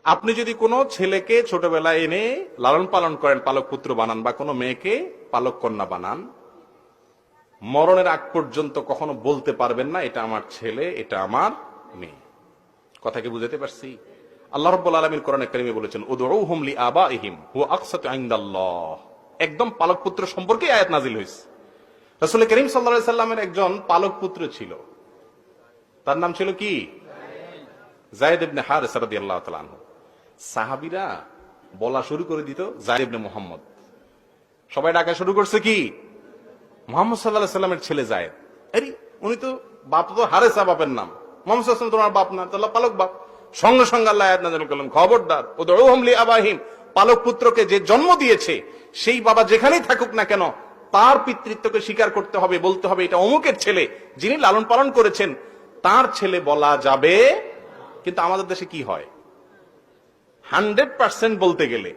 আপনি যদি কোনো ছেলেকে ছোটবেলায় এনে লালন পালন করেন, পালক পুত্র বানান, বা কোনো মেয়েকে পালক কন্যা বানান, মরণের আগ পর্যন্ত কখনো বলতে পারবেন না এটা আমার ছেলে, এটা আমার মেয়ে। কথা কি বুঝাতে পারছি? আল্লাহ রাব্বুল আলামিন কোরআনে কারিমে বলেছেন, উদউহুম লিআবাইহিম হুয়া আকসাতু ইনদাল্লাহ। একদম পালক পুত্র সম্পর্কে আয়াত নাজিল হয়েছে। রাসূল করিম সাল্লাল্লাহু আলাইহি সাল্লামের একজন পালক পুত্র ছিল, তার নাম ছিল কি? যায়েদ ইবনে হারিসা রাদিয়াল্লাহু তাআলা আনহু। সাহাবীরা বলা শুরু করে দিত যায়েদ ইবনে মুহাম্মদ। সবাই ডাকা শুরু করছে কি? মুহাম্মদ সাল্লাল্লাহু আলাইহি সাল্লামের ছেলে যায়েদ। আরে উনি তো বাপ, তো হারেসা বাপের নাম, মুহাম্মদ সাল্লাল্লাহু আলাইহি সাল্লাম তোমার বাপ না, তাহলে পালক বাপ। সঙ্গে সঙ্গে আল্লাহ আয়াত নাযিল করলেন, খবরদার, উদউহুম লিআবাইহিম, পালক পুত্রকে যে জন্ম দিয়েছে সেই বাবা যেখানেই থাকুক না কেন তার পিতৃত্বকে স্বীকার করতে হবে, বলতে হবে এটা অমুকের ছেলে, যিনি লালন পালন করেছেন তার ছেলে বলা যাবে। কিন্তু আমাদের দেশে কি হয়, 100% বলতে গেলে